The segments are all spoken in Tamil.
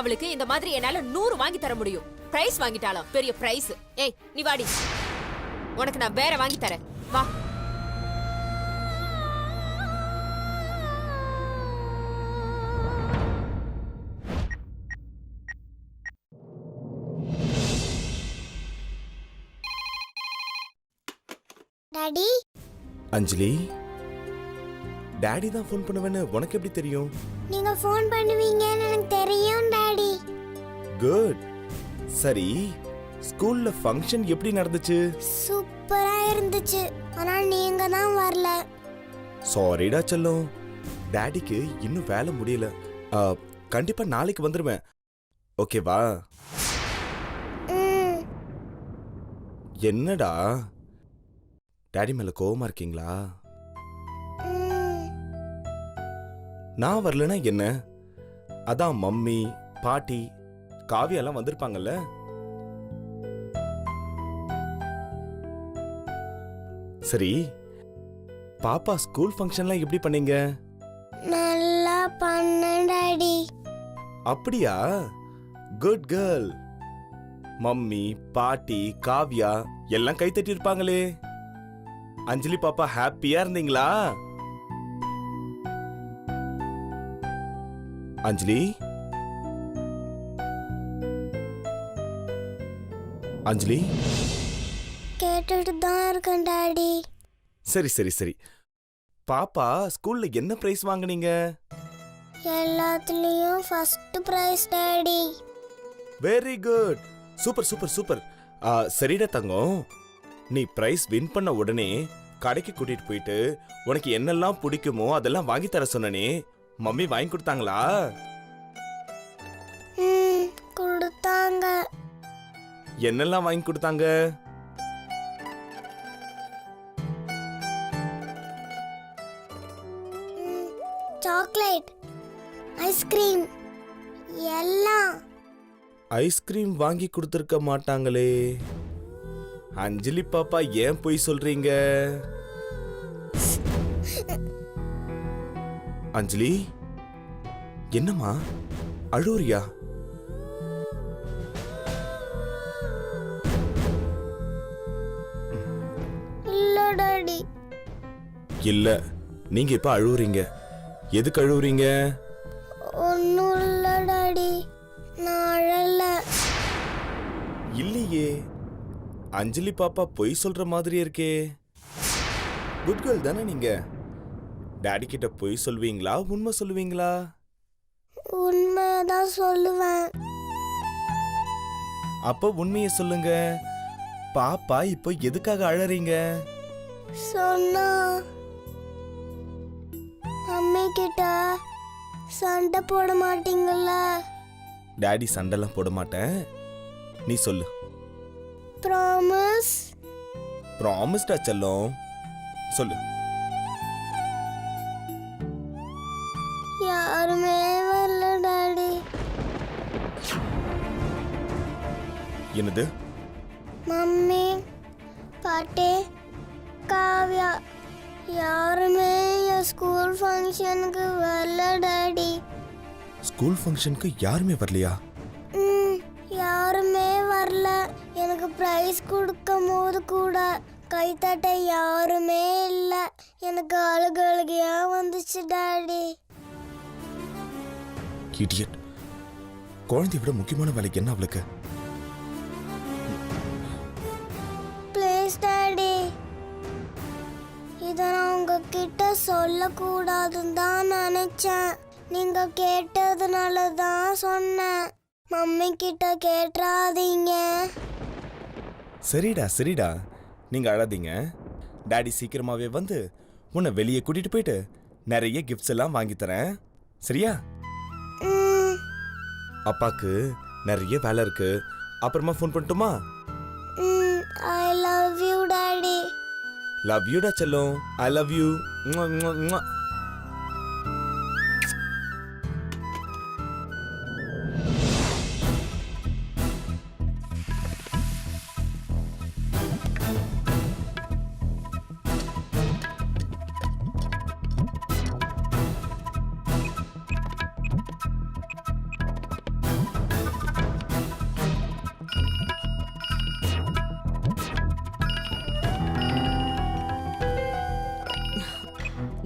அவளுக்கு இந்த மாதிரி என்னால 100 வாங்கி தர முடியும். பிரைஸ் வாங்கிட்டாலும் பெரிய பிரைஸ். ஏய் நீ வாடி, உனக்கு நான் வேற வாங்கி தரேன். வா. டாடி. அஞ்சலி, டாடி தான் ஃபோன் பண்ணுவேன்னு உனக்கு எப்படி தெரியும்? நீங்க ஃபோன் பண்ணுவீங்கன்னு எனக்கு தெரியும் டாடி. குட். சரி, ஸ்கூல்ல ஃபங்க்ஷன் எப்படி நடந்துச்சு? சூப்பரா இருந்துச்சு. ஆனா நீங்க தான் வரல. சாரிடா செல்லம், டாடிக்கு இன்னும் வேலை முடியல. கண்டிப்பா நாளைக்கு வந்துருவேன். ஓகேவா? என்னடா டாடி மேல கோவமா இருக்கீங்களா? நான் வரலனா என்ன? அதான் மம்மி, பாட்டி, காவியெல்லாம் வந்திருப்பாங்கல்ல. சரி, பாப்பா ஸ்கூல் ஃபங்க்ஷன்லாம் எப்படி பண்ணீங்க? நல்லா பண்ணேன் டாடி. அப்படியா? Good girl. மம்மி, பாட்டி, காவியா எல்லாம் கை தட்டி இருப்பாங்களே. அஞ்சலி பாப்பா ஹாப்பியா இருந்தீங்களா? அஞ்சலி, அஞ்சலி கேட்டுட்டு தான் இருக்கேன் டாடி. சரி சரி சரி. பாப்பா ஸ்கூல்ல என்ன பிரைஸ் வாங்குனீங்க? எல்லாத்துலயும் first prize daddy. Very good. Super super super. சரிடா தங்கம், நீ பிரைஸ் வின் பண்ண உடனே கடைக்கு கூட்டிட்டு போயிட்டு உனக்கு என்னெல்லாம் பிடிக்குமோ அதெல்லாம் வாங்கி தர சொன்னனே, மம்மி வாங்கி கொடுத்தாங்களா? கொடுத்தாங்க. என்னெல்லாம் வாங்கி கொடுத்தாங்க? சாக்லேட், ஐஸ்கிரீம் எல்லாம். ஐஸ்கிரீம் வாங்கி கொடுத்துருக்க மாட்டாங்களே. அஞ்சலி பாப்பா ஏன் போய் சொல்றீங்க? அஞ்சலி, என்னம்மா அழுவுறியா? இல்ல டாடி. இல்ல, நீங்க இப்ப அழுவுறீங்க. எதுக்கு அழுவுறீங்க? ஒன்னும் இல்ல டாடி, நான் அழல. இல்லையே, அஞ்சலி பாப்பா பொய் சொல்ற மாதிரி இருக்கே. குட் கேர்ள் தானே நீங்க? டாடி கிட்ட பொய் சொல்வீங்களா உண்மை சொல்லுவீங்களா? உண்மைதான் சொல்லுவேன். அப்ப உண்மையை சொல்லுங்க. பாப்பா இப்போ எதுக்காக அழறீங்க? சொன்னா அம்மா கிட்ட சண்டை போட மாட்டீங்கல்ல? டாடி சண்டைலாம் போட மாட்டேன். நீ சொல்லு. ப்ராமிஸ். ப்ராமிஸ்டா செல்லம், சொல்லு. யாருமே வரல டாடி. என்னது? மம்மி, பாட்டி, காவ்யா யாருமே என் ஸ்கூல் ஃபங்க்ஷனுக்கு வரல டாடி. ஸ்கூல் ஃபங்க்ஷனுக்கு யாருமே வரலையா? யாருமே வரல. எனக்கு பிரைஸ் கொடுக்கும் போது கூட கைத்தட்ட யாருமே இல்ல. எனக்கு அழுகையா வந்துச்சு டாடி. இடியட். குழந்தைய விட முக்கியமான வேலைக்கு என்ன அவளுக்கு? ப்ளீஸ் டாடி, இதை நான் உங்ககிட்ட சொல்லக்கூடாதுன்னு தான் நினைச்சேன். நீங்க கேட்டதுனால தான் சொன்னேன். மம்மி கிட்ட கேட்றாதீங்க. சரிடா சரிடா, நீங்க அழாதீங்க. டாடி சீக்கிரமாவே வந்து உன்னை வெளியே கூட்டிட்டு போயிட்டு நிறைய கிஃப்ட்ஸ் எல்லாம் வாங்கி தரேன். சரியா? அப்பாக்கு நிறைய வேலை இருக்கு. அப்புறமா ஃபோன் பண்ணட்டுமா? I love you daddy. Love யூடா செல்லம். I love you.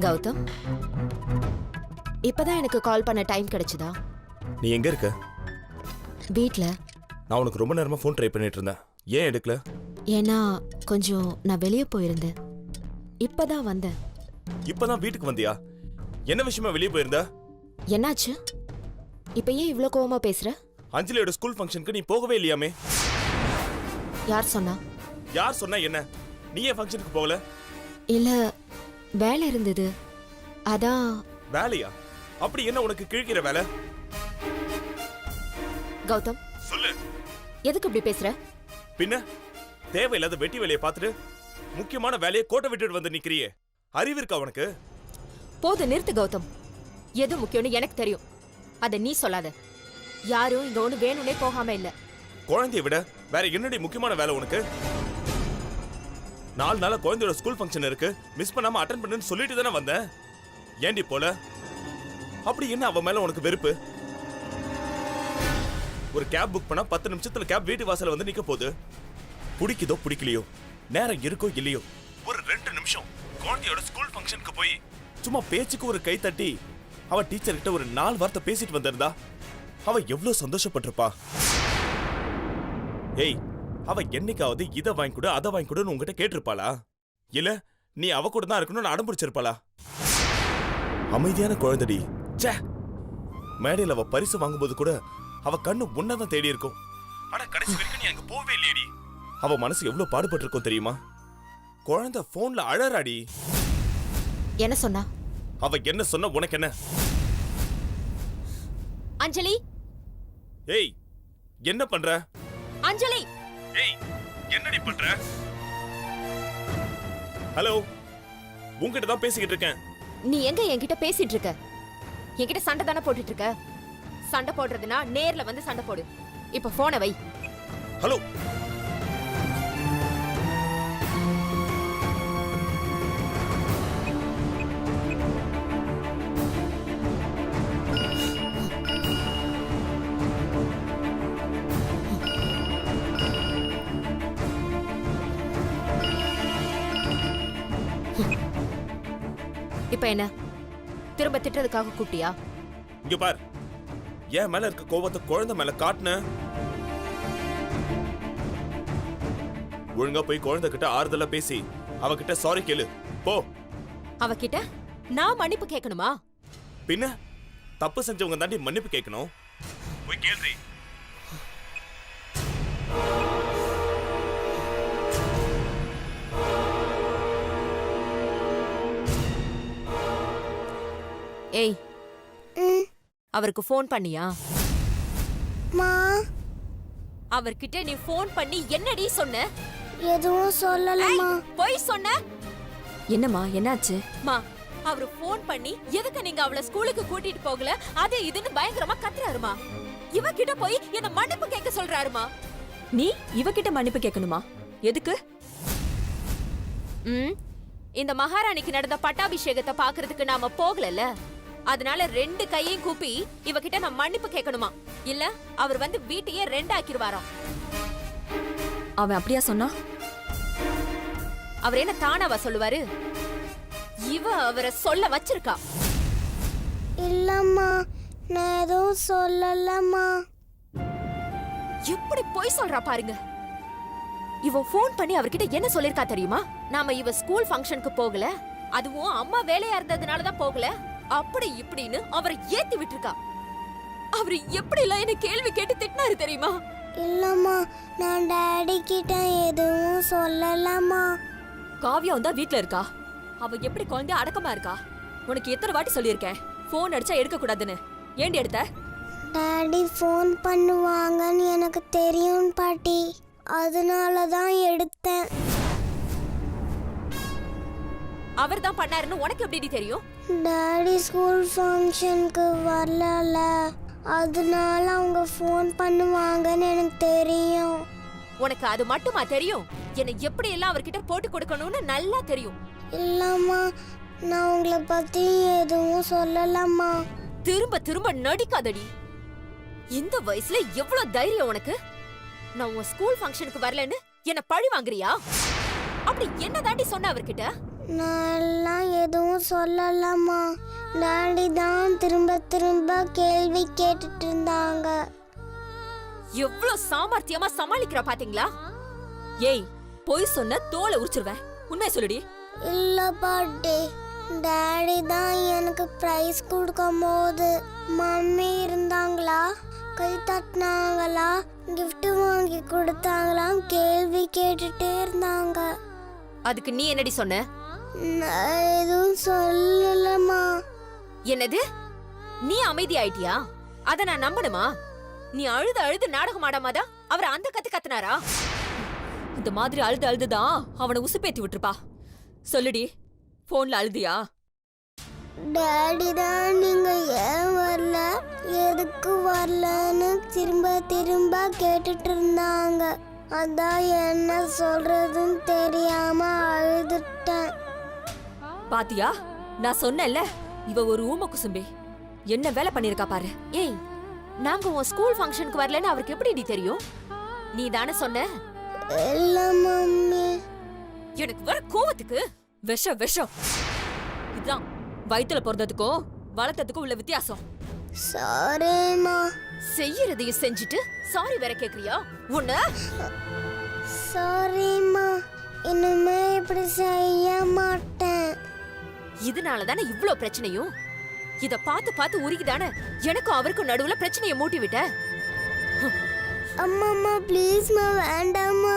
கௌதம், இப்பதான் எனக்கு கால் பண்ண டைம் கிடைச்சதா? நீ எங்க இருக்க? வீட்ல. நான் உனக்கு ரொம்ப நேரமா ஃபோன் ட்ரை பண்ணிட்டு இருந்தேன். ஏன் எடுக்கல? ஏன்னா கொஞ்சம் நான் வெளியே போயிருந்தேன். இப்பதான் வந்தேன். இப்பதான் வீட்டுக்கு வந்தியா? என்ன விஷயமா வெளியே போயிருந்த? என்னாச்சு? இப்ப ஏன் இவ்ளோ கோவமா பேசுற? அஞ்சலியோட ஸ்கூல் ஃபங்க்ஷனுக்கு நீ போகவே இல்லையாமே? யார் சொன்னா? யார் சொன்னா என்ன? நீ ஏன் ஃபங்க்ஷனுக்கு போகல? இல்ல, வேலை இருந்தது, அதான். வேலையா? அப்படி என்ன உனக்கு கிழிக்கிற வேலை? கௌதம், சொல்லு. எதுக்கு இப்படி பேசுற? பின்ன தேவையில்லாத வெட்டி வேலையை பார்த்துட்டு முக்கியமான வேலையை கோட்டை விட்டுட்டு வந்து நிக்கிறியே, அறிவு இருக்கா உனக்கு? போது, நிறுத்து கௌதம். எது முக்கியம்னு எனக்கு தெரியும், அத நீ சொல்லாத. யாரும் இங்க ஒண்ணு வேணும்னே போகாம இல்ல. குழந்தைய விட வேற என்னடி முக்கியமான வேலை உனக்கு? 4 நாளா குழந்தையோட ஸ்கூல் ஃபங்க்ஷன் இருக்கு, மிஸ் பண்ணாம அட்டென்ட் பண்ணுன்னு சொல்லிட்டு தானே வந்தேன். ஏண்டி போல? அப்படி என்ன அவ மேல உனக்கு வெறுப்பு? ஒரு கேப் புக் பண்ணா 10 நிமிஷத்துல கேப் வீட்டு வாசல்ல வந்து நிக்க போகுது. பிடிக்குதோ பிடிக்கலையோ, நேரம் இருக்கோ இல்லையோ, ஒரு 2 நிமிஷம் குழந்தையோட ஸ்கூல் ஃபங்க்ஷனுக்கு போய் சும்மா பேச்சுக்கு ஒரு கை தட்டி அவ டீச்சர் கிட்ட ஒரு 4 வார்த்தை பேசிட்டு வந்திருந்தா அவ எவ்வளவு சந்தோஷப்பட்டிருப்பா. ஏய், அவ என்னைக்காவது இதை வாங்கி கொடு அதை வாங்கி கொடுன்னு உங்ககிட்ட கேட்டிருப்பாளா? இல்ல நீ அவ கூட தான் இருக்கணும்னு அடம் பிடிச்சிருப்பாளா? அமைதியான குழந்தைடி. ச்சே, மேடையில் அவ பரிசு வாங்கும்போது கூட அவ கண்ணு உன்னதான் தேடி இருக்கும். ஆனா கடைசி வரைக்கும் நீ அங்க போவே இல்லையடி. அவ மனசு எவ்வளவு பாடுபட்டு இருக்கும் தெரியுமா? குழந்தை போன்ல அழறாடி. என்ன சொன்னா? அவ என்ன சொன்ன உனக்கு என்ன? அஞ்சலி. ஏய், என்ன பண்ற? அஞ்சலி. ஏய், என்னடி பண்ற? ஹலோ, உன்கிட்ட தான் பேசிக்கிட்டு இருக்கேன். நீ எங்க என்கிட்ட பேசிட்டு இருக்க? என்கிட்ட சண்டை தானே போட்டுட்டு இருக்க? சண்டை போடுறதுனா நேர்ல வந்து சண்டை போடு. இப்ப போனை வை. ஹலோ. இப்ப என்ன திரும்ப திட்டுறதுக்காக கூப்பிட்டியா? இங்க பார், என் மேல இருக்க கோவத்தை குழந்தை மேல காட்டுன. ஒழுங்கா போய் குழந்தை கிட்ட ஆறுதலா பேசி அவகிட்ட சாரி கேளு போ. அவகிட்ட நான் மன்னிப்பு கேட்கணுமா? பின்ன தப்பு செஞ்சவங்க தாண்டி மன்னிப்பு கேட்கணும். போய் கேள்றி. ஏய், அவருக்கு ஃபோன் பண்ணியா? மா, அவர்கிட்ட நீ ஃபோன் பண்ணி என்னடி சொன்ன? எதுவும் சொல்லலமா. போய் சொன்ன. என்னம்மா, என்னாச்சு? மா, அவரு ஃபோன் பண்ணி எதுக்கு நீங்க அவளை ஸ்கூலுக்கு கூட்டிட்டு போகல அது இதுன்னு பயங்கரமா கத்துறாருமா. இவ கிட்ட போய் என்ன மன்னிப்பு கேட்க சொல்றாருமா. நீ இவகிட்ட மன்னிப்பு கேட்கணுமா? எதுக்கு? இந்த மகாராணிக்கு நடந்த பட்டாபிஷேகத்தை பாக்குறதுக்கு நாம போகலல்ல, அதனால 2 கையையும் கூப்பி இவகிட்ட நான் மன்னிப்பு கேட்கணுமா? இல்ல அவர் வந்து வீட்டையே 2 ஆக்கிடுவாராம். அவன் அப்படியா சொன்னா? அவர் என்ன தானாவா சொல்லுவாரு? இவ அவரை சொல்ல வச்சிருக்கா. இல்லம்மா, நான் எதுவும் சொல்லலம்மா. எப்படி போய் சொல்றா பாருங்க. இவ ஃபோன் பண்ணி அவர்கிட்ட என்ன சொல்லிருக்கா தெரியுமா? நாம இவ ஸ்கூல் ஃபங்க்ஷனுக்கு போகல, அதுவும் அம்மா வேலையா இருந்ததுனால தான் போகல, அப்படி இப்படின்னு அவரை ஏத்தி விட்டுருக்கா. அவரு எப்படி எல்லாம் என்ன கேள்வி கேட்டு திட்டினாரு தெரியுமா? இல்லம்மா, நான் டாடி கிட்ட எதுவும் சொல்லலம்மா. காவியா வந்தா வீட்ல இருக்கா? அவ எப்படி குழந்தை அடக்கமா இருக்கா? உனக்கு எத்தனை வாட்டி சொல்லியிருக்கேன் போன் அடிச்சா எடுக்க கூடாதுன்னு. ஏண்டி எடுத்த? டாடி ஃபோன் பண்ணுவாங்கன்னு எனக்கு தெரியும் பாட்டி, அதனால தான் எடுத்தேன். அவர் தான் பண்ணாருன்னு உனக்கு எப்படி தெரியும்? டாடி ஸ்கூல் ஃபங்க்ஷனுக்கு வரல, அதனால அவங்க ஃபோன் பண்ணுவாங்கன்னு எனக்கு தெரியும். உனக்கு அது மட்டுமா தெரியும்? என்ன எப்படி எல்லாம் அவர்கிட்ட போட்டு கொடுக்கணும்னு நல்லா தெரியும். இல்லம்மா, நான் உங்களை பத்தி எதுவும் சொல்லலம்மா. திரும்ப திரும்ப நடிக்காதடி. இந்த வயசுல எவ்வளவு தைரியம் உனக்கு? நான் உன் ஸ்கூல் ஃபங்க்ஷனுக்கு வரலன்னு என்ன பழி வாங்குறியா? அப்படி என்ன தாண்டி சொன்ன அவர்கிட்ட? நான் எல்லாம் எதுவும் சொல்லலம்மா. டாடி தான் திரும்ப திரும்ப கேள்வி கேட்டுட்டு இருந்தாங்க. எவ்வளவு சாமர்த்தியமா சமாளிக்கிற பாத்தீங்களா? ஏய், பொய் சொன்ன தோலை உரிச்சிருவேன். உண்மையை சொல்லுடி. இல்ல பாட்டி, டாடி தான் எனக்கு பிரைஸ் கொடுக்கும் போது மம்மி இருந்தாங்களா, கை தட்டினாங்களா, gift வாங்கி கொடுத்தாங்களாம் கேள்வி கேட்டுட்டே இருந்தாங்க. அதுக்கு நீ என்னடி சொன்ன? நான் எதுவும் சொல்லலம்மா. என்னது? நீ அமைதி ஆயிட்டியா? அத நான் நம்பணுமா? நீ அழுது அழுது நாடகம் ஆடாமதான் அவர் அந்த கத்து கத்துனாரா? இந்த மாதிரி அழுது அழுதுதான் அவனை உசுப்பேத்தி விட்டுருப்பா. சொல்லுடி, போன்ல அழுதியா? டாடி தான் நீங்க ஏன் வரல, எதுக்கு வரலன்னு திரும்ப திரும்ப கேட்டுட்டு இருந்தாங்க. அதான் என்ன சொல்றதுன்னு தெரியாம அழுதுட்டேன். பாத்தியா, நான் சொன்னேன்ல, இவ ஒரு ஊம குசும்பி. என்ன வேலை பண்ணிருக்கா பாரு. ஏய், நாங்க உன் ஸ்கூல் ஃபங்க்ஷனுக்கு வரலன்னு அவருக்கு எப்படி தெரியும்? நீ தானே சொன்ன? இல்ல மம்மி. எனக்கு வர கோவத்துக்கு விஷம் விஷம். இதுதான் வயித்துல பிறந்ததுக்கும் வளர்த்ததுக்கும் உள்ள வித்தியாசம். சாரிம்மா. செய்யறதையும் செஞ்சுட்டு சாரி வேற கேக்குறியா? உன்ன சாரிம்மா, இனிமே இப்படி செய்ய மாட்டேன். இதனால தானே இவ்ளோ பிரச்சனையும். இத பார்த்து பார்த்து உருகிதானே எனக்கும் அவருக்கும் நடுவுல பிரச்சனையை மூட்டி விட்ட. அம்மா ப்ளீஸ்மா, வேண்டாம்மா.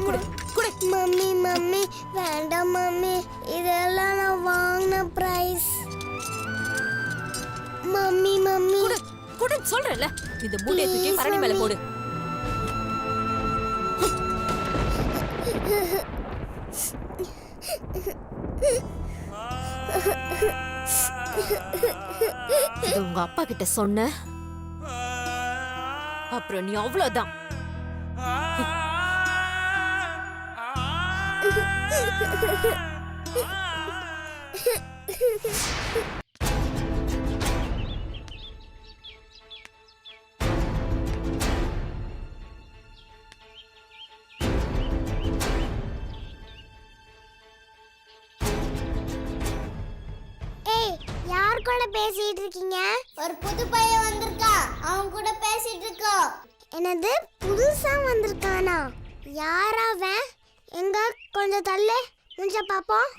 குடு குடு. மம்மி மம்மி வேண்டாம் மம்மி, இதெல்லாம் நான் வாங்கின பிரைஸ். மம்மி மம்மி குடு குடுன்னு சொல்றேன்ல. இந்த மூட்டையை தூக்கி Please, பரணி மேல mummy. போடு. இத உங்க அப்பா கிட்ட சொன்ன அப்புறம் நீ அவ்வளவுதான். ஏய், யார் கூட பேசிட்டு இருக்கீங்க? ஒரு புது பையன் வந்திருக்கா, அவன் கூட பேசிட்டு இருக்கோம். என்னது, புதுசா வந்திருக்கானா? யாரா அவன்? எங்க கொஞ்சம் தள்ளு, முஞ்ச பாப்போம்.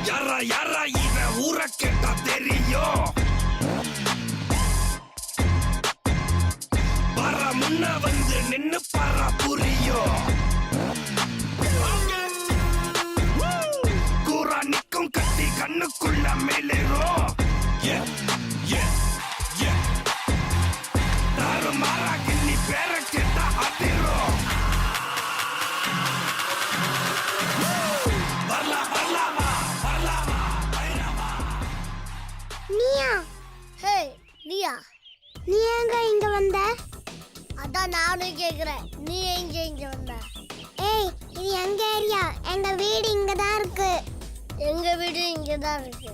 யாரா யாரா இவன் ஊர கேட்டா தெரியும். வர முன்ன வந்து நின்னு பாரா புரியும். கூரா நிக்கும் கத்தி கண்ணுக்குள்ள மேலேறும். தாறு மாறா கிள்ளி பேர கேட்டா அதிரும். நீயா? ஹே, நீயா? நீ எங்க இங்க வந்த? அதான் நானும் கேக்குறேன், நீ எங்க இங்க வந்த? ஏய், இது எங்க ஏரியா, எங்க வீடு இங்க தான் இருக்கு. எங்க வீடு இங்க தான் இருக்கு.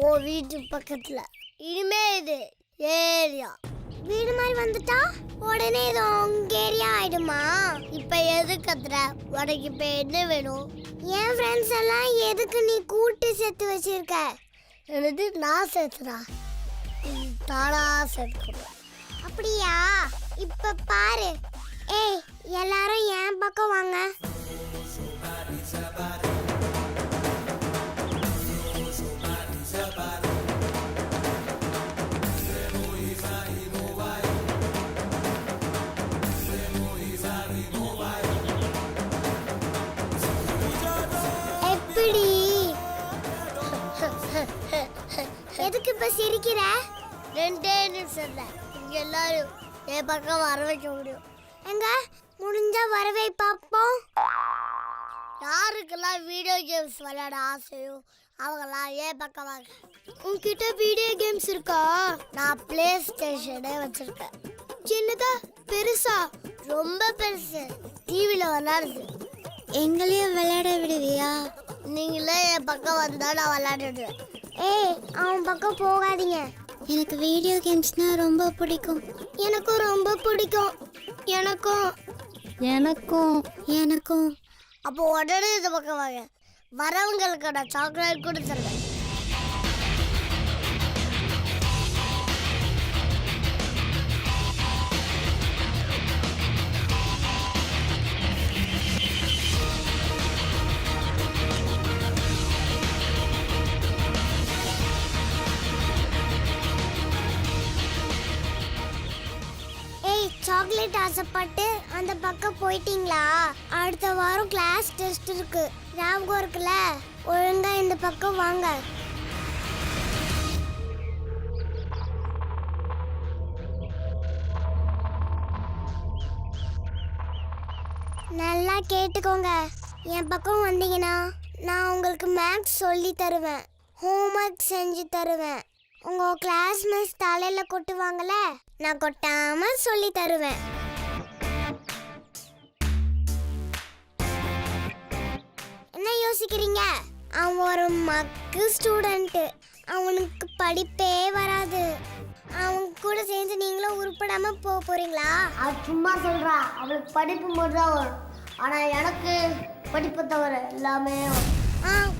ஓ வீட்டு பக்கத்துல. இனிமே இது ஏரியா. வீடு மாதிரி வந்துட்டா உடனே இது உங்க ஏரியா ஆயிடுமா? இப்ப எது கத்துற? உனக்கு இப்ப என்ன வேணும்? என் ஃப்ரெண்ட்ஸ் எல்லாம் எதுக்கு நீ கூட்டி சேர்த்து வச்சிருக்க? எனது நான் சேர்த்துறா, தானா சேர்த்துக்கிறேன். அப்படியா? இப்ப பாரு. ஏய், எல்லாரும் என் பக்கம் வாங்க. எப்படி? எதுக்கு இப்ப சிரிக்கிற? 2 நிமிஷம் இங்க எல்லாரும் என் பக்கம் வர வைக்க முடியும். எங்க முடிஞ்சா வரவை பார்ப்போம். யாருக்கெல்லாம் வீடியோ கேம்ஸ் விளையாட ஆசையோ அவங்களாம் என் பக்கம் வாங்க. உன்கிட்ட வீடியோ கேம்ஸ் இருக்கா? நான் பிளே ஸ்டேஷனே வச்சிருக்கேன். சின்னதா பெருசா? ரொம்ப பெருசு. டிவில விளையாடுது. எங்களையும் விளையாட விடுவியா? நீங்களே என் பக்கம் வந்தா நான் விளையாடுவேன். ஏய், அவன் பக்கம் போகாதீங்க. எனக்கு வீடியோ கேம்ஸ்னா ரொம்ப பிடிக்கும். எனக்கும் ரொம்ப பிடிக்கும். எனக்கும் எனக்கும் எனக்கும். அப்போ உடனே இந்த பக்கம் வாங்க. வரவங்களுக்கு நான் சாக்லேட் கூட தருவேன். சாக்லேட் ஆசைப்பட்டு அந்த பக்கம் போயிட்டீங்களா? அடுத்த வாரம் கிளாஸ் டெஸ்ட் இருக்கு, ஞாபகம் இருக்குல்ல? ஒழுங்கா இந்த பக்கம் வாங்க. நல்லா கேட்டுக்கோங்க. என் பக்கம் வந்தீங்கன்னா நான் உங்களுக்கு மேக்ஸ் சொல்லி தருவேன், ஹோம்ஒர்க் செஞ்சு தருவேன். உங்க கிளாஸ் மிஸ் தலையில கொட்டுவாங்கல்ல, நான் கொட்டாம சொல்லி தருவேன். என்ன யோசிக்கிறீங்க? அவன் ஒரு மக்கு ஸ்டூடெண்ட், அவனுக்கு படிப்பே வராது. அவன் கூட சேர்ந்து நீங்களும் உருப்படாம போறீங்களா? அது சும்மா சொல்றா, அவளுக்கு படிப்பு மட்டும் தான் வரும். ஆனா எனக்கு படிப்பு தவிர எல்லாமே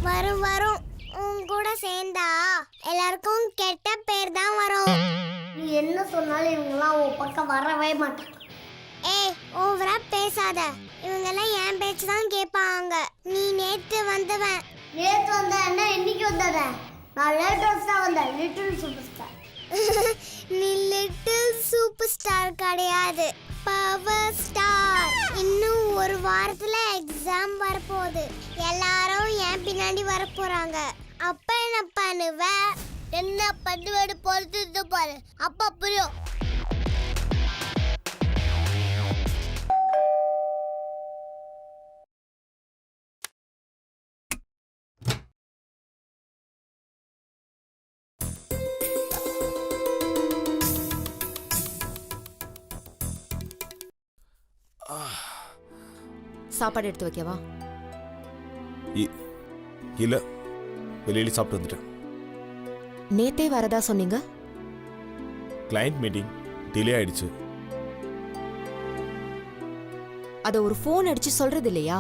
வரும் வரும். உன் கூட சேர்ந்தா எல்லாருக்கும் கெட்ட பேர் தான் வரும். நீ என்ன சொன்னாலும் இவங்கெல்லாம் உன் பக்கம் வரவே மாட்டாங்க. ஏய், ஓவரா பேசாத. இவங்கெல்லாம் என் பேச்சு தான் கேட்பாங்க. நீ நேத்து வந்தவன். நேத்து வந்த என்ன இன்னைக்கு வந்தத? நான் லேட்டஸ்டா வந்தேன், லிட்டில் சூப்பர் ஸ்டார். நீ லிட்டில் சூப்பர் ஸ்டார் கிடையாது, பவர் ஸ்டார். இன்னும் ஒரு வாரத்துல எக்ஸாம் வரப்போகுது. எல்லாரும் என் பின்னாடி வர போறாங்க. அப்ப என்ன பண்ணுவ? என்ன பண்ணுவேன்னு பொறுத்து பாரு, அப்ப புரியும். சாப்பாடு எடுத்து வைக்கவா? இல்ல, வெளியில சாப்பிட்டு வந்துட்டேன். நேத்தே வரதா சொன்னீங்க. கிளையண்ட் மீட்டிங் டிலே ஆயிடுச்சு. அத ஒரு ஃபோன் அடிச்சு சொல்றது இல்லையா?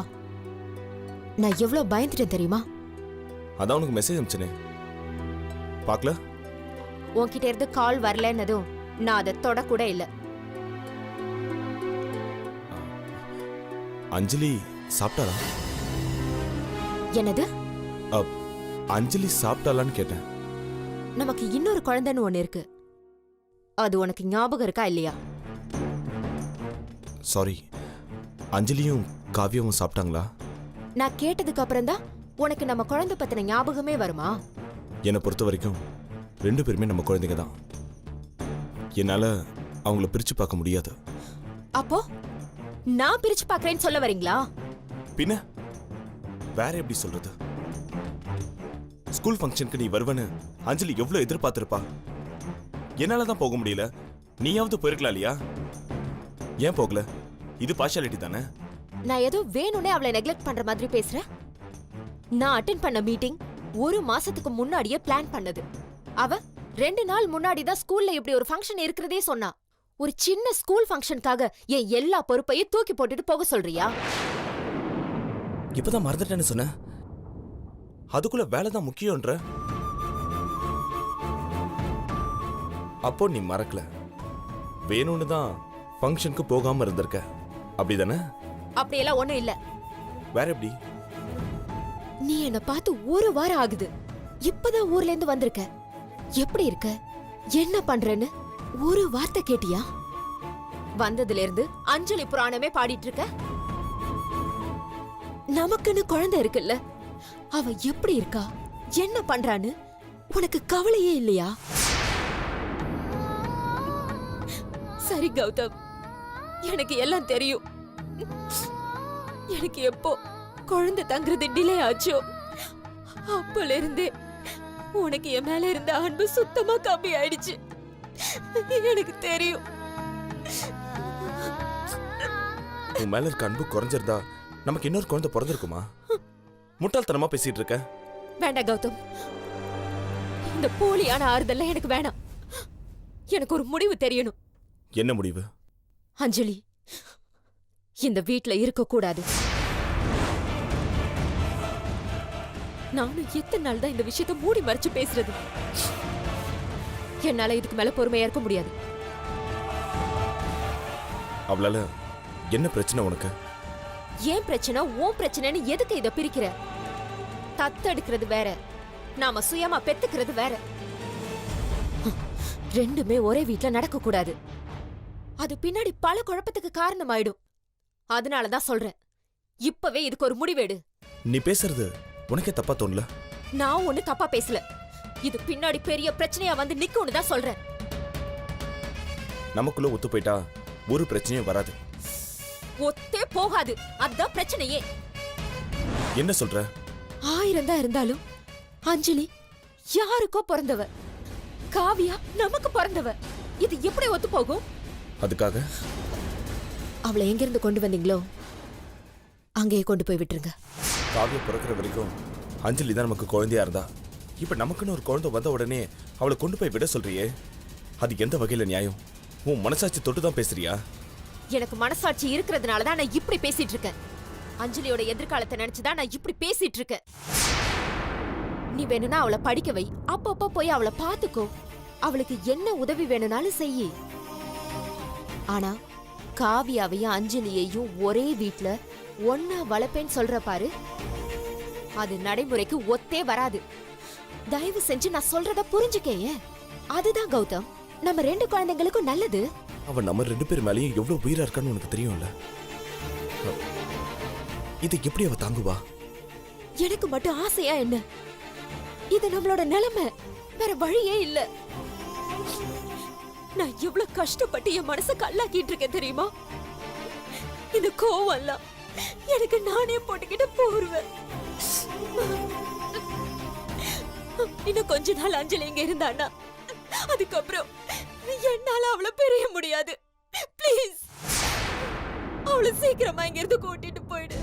நான் எவ்வளவு பயந்துட்டேன் தெரியுமா? அதான் உனக்கு மெசேஜ் அனுப்பிச்சனே, பார்க்கல? உன்கிட்ட இருந்து கால் வரலன்னதும் நான் அதை தொடக்கூட இல்லை. அஞ்சலி சாப்பிட்டாளா? என்னது? அஞ்சலி சாப்பிட்டாளான்னு கேட்டேன். நமக்கு இன்னொரு குழந்தைன்னு ஒண்ணு இருக்கு, அது உனக்கு ஞாபகம் இருக்கா இல்லையா? சாரி, அஞ்சலியும் காவியாவும் சாப்பிட்டாங்களா? நான் கேட்டதுக்கு அப்புறம் தான் உனக்கு நம்ம குழந்தை பத்தின ஞாபகமே வருமா? என்னை பொறுத்த வரைக்கும் 2 பேருமே நம்ம குழந்தைங்க தான். என்னால அவங்கள பிரிச்சு பார்க்க முடியாது. அப்போ நான் பிரிச்சு பார்க்கறேன்னு சொல்ல வரீங்களா? பின்ன வேற எப்படி சொல்றது? ஸ்கூல் ஃபங்க்ஷனுக்கு நீ வருவன்னு அஞ்சலி எவ்வளவு எதிர்பார்த்திருப்பா. என்னாலதான் போக முடியல, நீயாவது போயிருக்கலாம் இல்லையா? ஏன் போகல? இது பார்ஷாலிட்டி தானே. நான் ஏதோ வேணும்னே அவளை நெக்லெக்ட் பண்ற மாதிரி பேசுறேன். நான் அட்டென்ட் பண்ண மீட்டிங் 1 மாசத்துக்கு முன்னாடியே பிளான் பண்ணது. அவ 2 நாள் முன்னாடி தான் ஸ்கூல்ல இப்படி ஒரு ஃபங்க்ஷன் இருக்கிறதே சொன்னா. ஒரு சின்ன ஸ்கூல் ஃபங்க்ஷனுக்காக என் எல்லா பொறுப்பையும் தூக்கி போட்டுட்டு போக சொல்றியா? இப்பதான் மறந்துட்டேன்னு சொன்ன, அதுக்குள்ள வேலைதான் முக்கியம்ன்ற. அப்போ நீ மறக்கல, வேணும்னு தான் ஃபங்க்ஷனுக்கு போகாம இருந்திருக்க, அப்படிதானே? அப்படியெல்லாம் ஒண்ணும் இல்ல. வேற எப்படி? நீ என்ன பார்த்து 1 வாரம் ஆகுது, இப்பதான் ஊர்ல இருந்து வந்திருக்க. எப்படி இருக்க, என்ன பண்றேன்னு ஒரு வார்த்தை கேட்டியா? வந்ததுல இருந்து அஞ்சலி புராணமே பாடிட்டு இருக்க. நமக்குன்னு குழந்தை இருக்குல்ல, அவ எப்படி இருக்கா, என்ன பண்றான்னு உனக்கு கவலையே இல்லையா? சரி கௌதம், எனக்கு எல்லாம் தெரியும். எனக்கு எப்போ குழந்தை தங்குறது டிலே ஆச்சோ அப்பல இருந்தே உனக்கு என் மேல இருந்த அன்பு சுத்தமா கம்மி ஆயிடுச்சு. எனக்கு தெரியும். உன் மேல இருக்க அன்பு குறைஞ்சிருந்தா நமக்கு இன்னொரு குழந்தை பிறந்திருக்குமா? முட்டாள்தனமா பேசிட்டு இருக்க. வேண்டாம் கௌதம், இந்த போலியான ஆறுதல்ல எனக்கு வேணாம். எனக்கு ஒரு முடிவு தெரியணும். என்ன முடிவு? அஞ்சலி இந்த வீட்ல இருக்க கூடாது. நானும் எத்தனை நாள் தான் இந்த விஷயத்தை மூடி மறைச்சு பேசுறது? என்னால இதுக்கு மேல பொறுமையா இருக்க முடியாது. அவளால என்ன பிரச்சனை உனக்கு? ஏன் பிரச்சனை, உன் பிரச்சனைன்னு எதுக்கு இத பிரிக்கிற? தத்தெடுக்கிறது வேற, நாம சுயமா பெத்துக்கிறது வேற. ரெண்டுமே ஒரே வீட்ல நடக்க கூடாது. அது பின்னாடி பல குழப்பத்துக்கு காரணமாயிடும். அதனாலதான் சொல்றேன், இப்பவே இதுக்கு ஒரு முடிவெடு. நீ பேசுறது உனக்கே தப்பா தோணல? நான் ஒண்ணு தப்பா பேசல. இது பின்னாடி பெரிய பிரச்சனையா வந்து நிக்கும்னு தான் சொல்றேன். நமக்குள்ள ஒத்து போயிட்டா ஒரு பிரச்சனையும் வராது. ஒத்தே போகாது, அதான் பிரச்சனையே. என்ன சொல்ற? 1000 தான் இருந்தாலும் அஞ்சலி யாருக்கோ பிறந்தவ, காவியா நமக்கு பிறந்தவ. இது எப்படி ஒத்து போகும்? அதுக்காக அவளை எங்கிருந்து கொண்டு வந்தீங்களோ அங்கேயே கொண்டு போய் விட்டுருங்க. காவிய பிறக்கிற வரைக்கும் அஞ்சலி தான் நமக்கு குழந்தையா இருந்தா. இப்ப நமக்குன்னு ஒரு குழந்தை வந்த உடனே அவளை கொண்டு போய் விட சொல்றியே, அது எந்த வகையில நியாயம்? உன் மனசாட்சி தொட்டு தான் பேசுறியா? எனக்கு மனசாட்சி இருக்கிறதுனால தான் நான் இப்படி பேசிட்டு இருக்கேன். அஞ்சலியோட எதிர்காலத்தை நினைச்சுதான் நான் இப்படி பேசிட்டு இருக்கேன். நீ வேணும்னா அவளை படிக்க வை, அப்பப்ப போய் அவளை பாத்துக்கோ, அவளுக்கு என்ன உதவி வேணும்னாலும் செய்யி. ஆனா காவியாவையும் அஞ்சலியையும் ஒரே வீட்ல ஒன்னா வளர்ப்பேன்னு சொல்ற பாரு, அது நடைமுறைக்கு ஒத்தே வராது. தயவு செஞ்சு நான் சொல்றத புரிஞ்சுக்கேய. அதுதான் கௌதம் நம்ம 2 குழந்தைங்களுக்கும் நல்லது. அவன் நம்ம 2 பேர் மேலேயும் எவ்வளவு உயிரா இருக்கான்னு உனக்கு தெரியும்ல. இது எப்படி அவ தாங்குவா? எனக்கு மட்டும் ஆசையா என்ன? இது நம்மளோட நிலைமை, வேற வழியே இல்ல. நான் எவ்வளவு கஷ்டப்பட்டு என் மனசை கல்லாக்கிட்டு இருக்கேன் தெரியுமா? இந்த கோவம் எல்லாம் எனக்கு நானே போட்டுக்கிட்டு போருவேன். இன்னும் கொஞ்ச நாள் அஞ்சலி இங்க இருந்தானா, அதுக்கப்புறம் என்னால அவளை பிரிய முடியாது. ப்ளீஸ் அவளை சீக்கிரமா இங்க இருந்து கூட்டிட்டு போயிடு.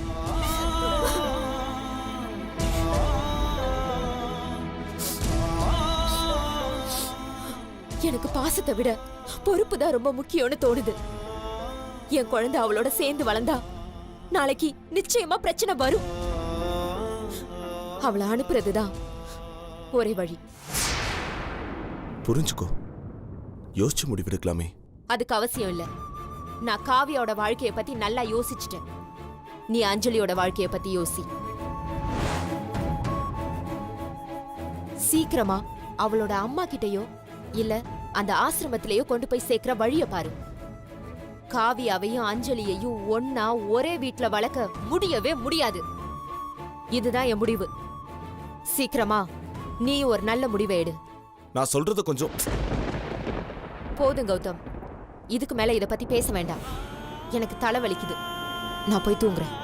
எனக்கு பாசத்தை விட பொறுப்பு தான் ரொம்ப முக்கியம்னு தோணுது. என் குழந்தை அவளோட சேர்ந்து வளர்ந்தா நாளைக்கு நிச்சயமா பிரச்சனை வரும். அவளை அனுப்புறதுதான் ஒரே வழி. புரிஞ்சுக்கோ, யோசிச்சு முடிவெடுக்கலாமே. அதுக்கு அவசியம் இல்ல. நான் காவியோட வாழ்க்கைய பத்தி நல்லா யோசிச்சுட்டேன். நீ அஞ்சலியோட வாழ்க்கைய பத்தி யோசி. சீக்கிரமா அவளோட அம்மா கிட்டயோ இல்ல அந்த ஆசிரமத்திலேயோ கொண்டு போய் சேர்க்கிற வழிய பாரு. காவியாவையும் அஞ்சலியையும் ஒன்னா ஒரே வீட்ல வளர்க்க முடியவே முடியாது. இதுதான் என் முடிவு. சீக்கிரமா நீ ஒரு நல்ல முடிவை எடு. நான் சொல்றது கொஞ்சம் போதும் கௌதம், இதுக்கு மேல இத பத்தி பேச வேண்டாம். எனக்கு தலை வலிக்குது. நான் போய் தூங்குறேன்.